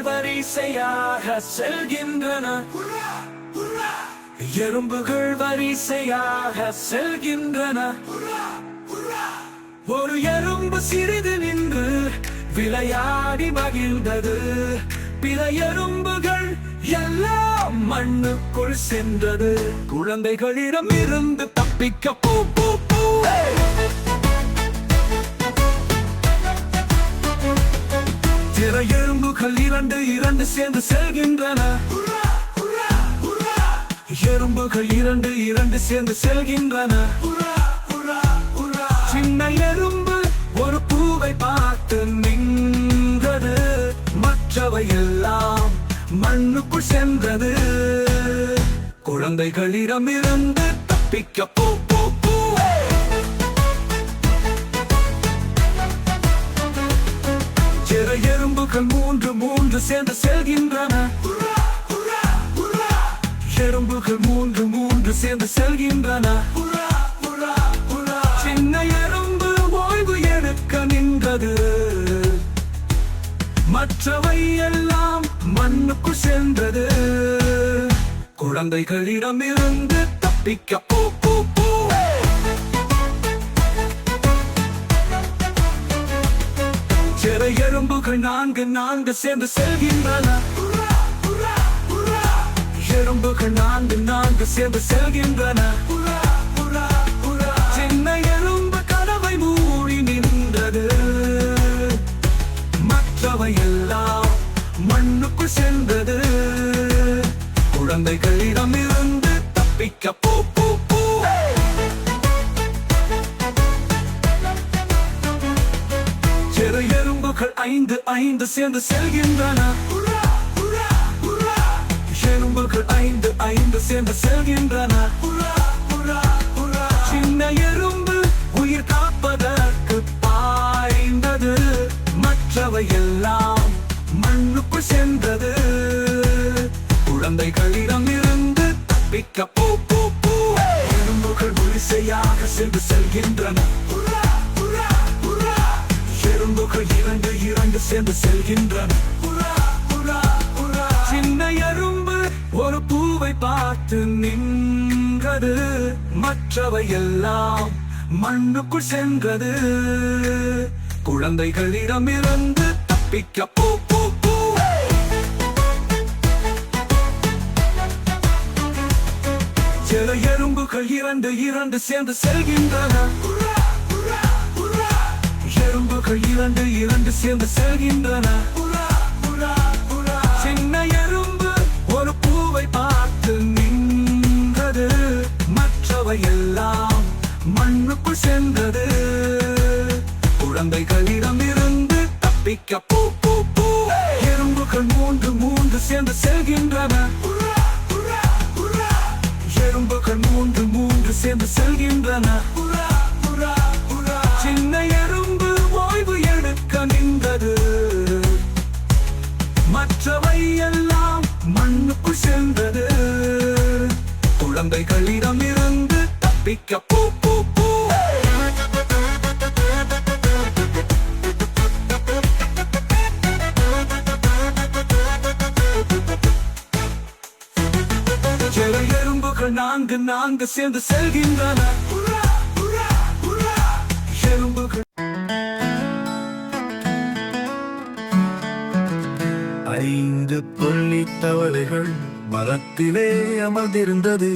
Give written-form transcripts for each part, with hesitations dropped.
வரிசையாக செல்கின்றன. எறும்புகள் வரிசையாக செல்கின்றன. ஒரு எறும்பு சிறிது நின்று விளையாடி மகிழ்ந்தது. பிற எறும்புகள் எல்லாம் மண்ணுக்குள் சென்றது. குழந்தைகளிடம் இருந்து தப்பிக்க பூ பூ பூ. பிற எறும்புகள் இரண்டு சேர்ந்து செல்கின்றன. எறும்புகள் இரண்டு சேர்ந்து செல்கின்றன. சின்ன எறும்பு ஒரு பூவை பார்த்து நின்றது. மற்றவை எல்லாம் மண்ணுக்குள் சென்றது. குழந்தைகளிடமிருந்து தப்பிக்க பூ பூ பூ. சிறு எறும்புகள் மூன்று சேர்ந்து செல்கின்றன. எறும்புகள் மூன்று சேர்ந்து செல்கின்றன. சின்ன எறும்பு ஓய்வு எடுக்க நின்றது. மற்றவை எல்லாம் மண்ணுக்குள் சென்றது. குழந்தைகளிடமிருந்து தப்பிக்க பூ பூ பூ. சிறு எறும்புகள் நான்கு சேர்ந்து செல்கின்றன. எறும்புகள் நான்கு சேர்ந்து செல்கின்றன. சின்ன எறும்பு கதவை மூடி நின்றது. மற்றவை எல்லாம் மண்ணுக்குள் சென்றது. குழந்தைகளிடமிருந்து தப்பிக்க பூ பூ பூ. சிறு எறும்புகள் ஐந்து சேர்ந்து செல்கின்றன. எறும்புகள் ஐந்து சேர்ந்து செல்கின்றன. சின்ன எறும்பு உயிர் காப்பதற்கு பாய்ந்தது. மற்றவை எல்லாம் மண்ணுக்குள் சென்றது. குழந்தைகளிடமிருந்து தப்பிக்க பூ பூ பூ. எறும்புகள் வரிசையாக சென்று செல்கின்றன. எறும்புகள் இரண்டு சேர்ந்து செல்கின்றன. சின்ன எறும்பு ஒரு பூவை பார்த்து நின்றது. மற்றவை எல்லாம் மண்ணுக்குள் சென்றது. குழந்தைகளிடமிருந்து தப்பிக்க பூ பூ பூ. சில எறும்புகள் இரண்டு சேர்ந்து செல்கின்றன. எறும்புகள் இரண்டு சேர்ந்து செல்கின்றன. சின்ன எறும்பு ஒரு பூவை பார்த்து நின்றது. மற்றவை எல்லாம் மண்ணுக்குள் சென்றது. குழந்தைகளிடமிருந்து தப்பிக்க பூ பூ பூ. எறும்புகள் மூன்று சேர்ந்து செல்கின்றன. எறும்புகள் மூன்று சேர்ந்து செல்கின்றன. சின்ன எறும்பு ஓய்வு எடுக்க நின்றது. மற்றவை எல்லாம் மண்ணுக்குள் சென்றது. குழந்தைகளிடமிருந்து தப்பிக்க பூ பூ பூ. சிறு எறும்புகள் நான்கு சேர்ந்து செல்கின்றன. எறும்புகள் ஐந்து புள்ளி தவளைகள் மரத்திலே அமர்ந்திருந்தது.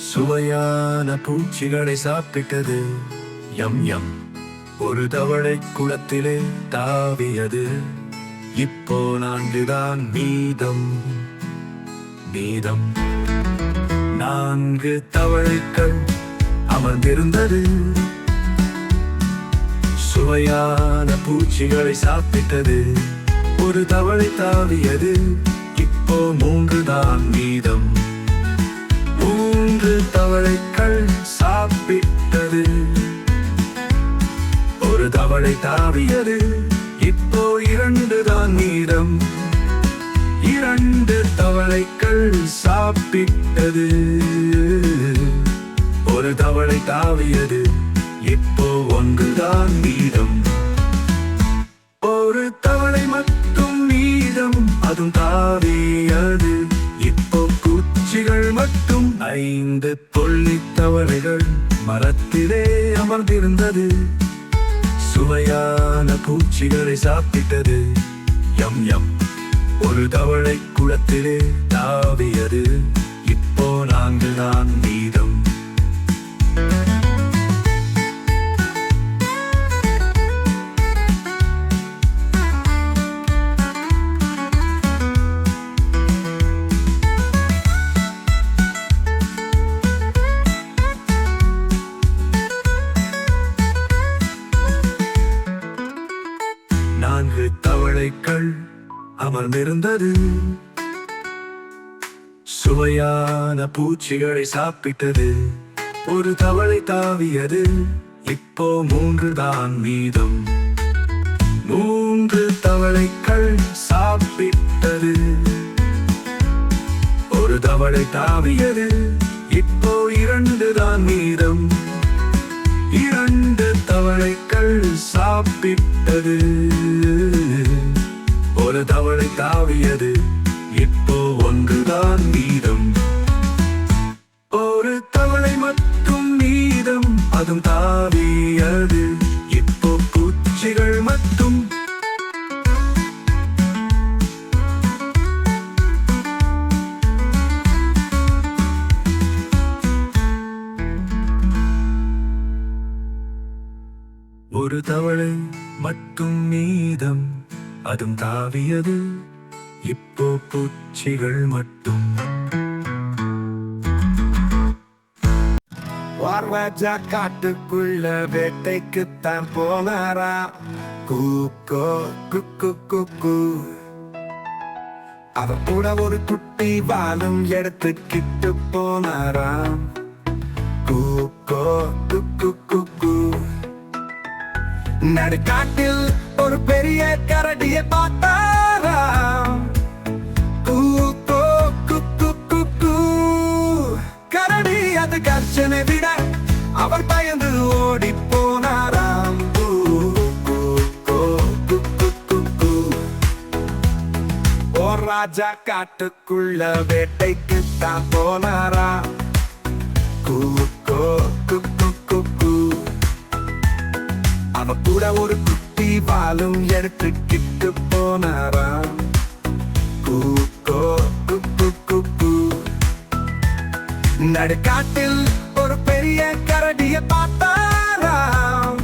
சுவையான பூச்சிகளை சாப்பிட்டது. யம் யம். ஒரு தவளை குளத்திலே தாவியது. இப்போ 4 மீதம். 4 தவளைகள் அமர்ந்திருந்தது. சுவையான பூச்சிகளை சாப்பிட்டது. ஒரு தவளை தாவியது. இப்போ 3 மீதம். 3 தவளைகள் சாப்பிட்டது. ஒரு தவளை தாவியது. இப்போ 2 மீதம். 2 தவளைகள் சாப்பிட்டது. ஒரு தவளை தாவியது. இப்போ 1 மீதம். ஒரு தவளை மட்டும் மீதம். அமர்ந்திருந்தது. சுவையான பூச்சிகளை சாப்பிட்டது. யம் யம். ஒரு தவளை குளத்திலே தாவியது. இப்போ நாங்கள் தான் மீதம். நான்கு தவளைகள் அமர்ந்திருந்தது. சுவையான பூச்சிகளை சாப்பிட்டது. ஒரு தவளை தாவியது. இப்போ மூன்று தான் மீதம். மூன்று தவளைகள் சாப்பிட்டது. ஒரு தவளை தாவியது. இப்போ இரண்டு தான் மீதம். இரண்டு தவளைகள் சாப்பிட்டது. ஒரு தவளை தாவியது. இப்போ ஒன்றுதான் மீதம். ஒரு தவளை மட்டும் மீதம். அதுவும் தாவியது. இப்போ பூச்சிகள் மட்டும். ஒரு தவளை மட்டும் மீதம். அதுவும் தாவியது. இப்போ பூச்சிகள் மட்டும். ராஜா காட்டுக்குள்ள வேட்டைக்குத்தான் போனாரா. கூக்கோ குக்கு குக்கு. அவர் கூட ஒரு குட்டி வாலும் எடுத்துக்கிட்டு போனாராம். கூக்கோ குக்கு குக்கு. நடுக்காட்டில் ஒரு பெரிய கரடியை பார்த்தாராம். கூக்கோ குக்கு குக்கு. கரடி அது கர்ஜனை விட அவர் பயந்து ஓடி போனாராம். கூக்கோ குக்கு குக்கு. ஓ ராஜா காட்டுக்குள்ள வேட்டைக்குத்தான் போனாராம். கூக்கோ குக்கு குக்கு. அவ கூட ஒரு குட்டி வாலும் எடுத்துக்கிட்டு போனாராம். கூக்கோ குக்கு குக்கு. நடுக்காட்டில் ஒரு பெரிய கரடியை பார்த்தாராம்.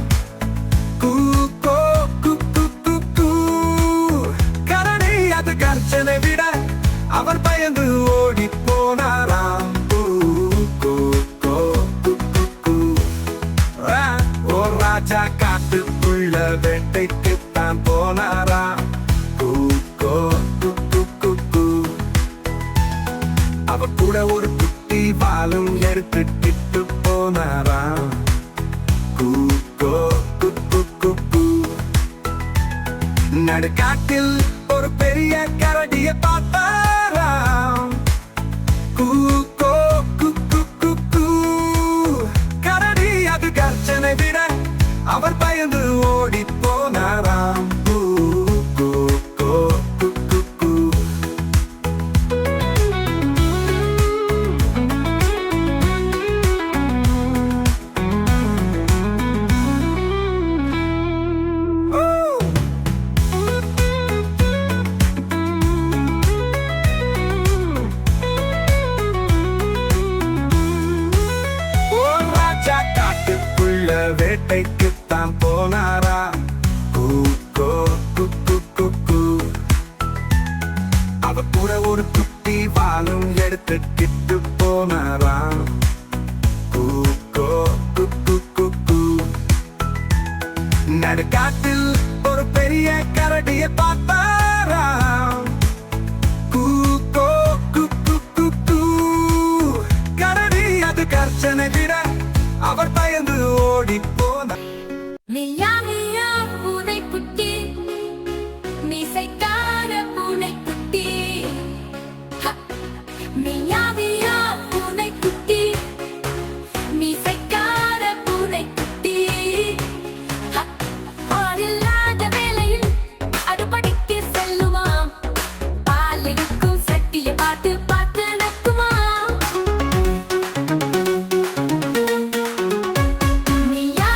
கூக்கோ குக்கு குக்கு. கரடி அது கர்ஜனை விட அவர் பயந்து ஓடி போனாராம். கூக்கோ குக்கு குக்கு. ஓ ராஜா காட்டுக்குள்ள வேட்டைக்குத்தான் போனாராம். கூக்கோ குக்கு குக்கு. அவ கூட ஒரு குட்டி வாலும் எடுத்துக்கிட்டு போனாராம். கூக்கோ குக்கு குக்கு. நடுக்காட்டில் ஒரு பெரிய கரடியை பார்த்தாராம். கூக்கோ குக்கு குக்கு. கரடி அது கர்ஜனை விட அவர் பயந்து ஓடி போனாராம். கூக்கோ குக்கு குக்கு. வேட்டைக்குத்தான் போனாரா. கூக்கோ குக்கு குக்கு. அவ கூட ஒரு குட்டி வாலும் எடுத்துக்கிட்டு போனாரா. கூக்கோ குக்கு குக்கு. நடுக்காட்டில் ஒரு பெரிய கரடியை பார்த்தாரா. கூக்கோ குக்கு குக்கு. கரடி அது கர்ஜனை விட அவர் பயந்து ஓடி போனார். மியா மியா பூனைக்குட்டி, மீசைக்கார பூனைக்குட்டி. மியா மியா பூனைக்குட்டி, மீசைக்கார பூனைக்குட்டி. ஆளில்லாத வேளையில் அடுப்படிக்கு செல்லுமாம். பால் எடுக்கும் சட்டியை பார்த்து பார்த்து நக்குமாம். மியா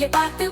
சட்டியை பார்த்து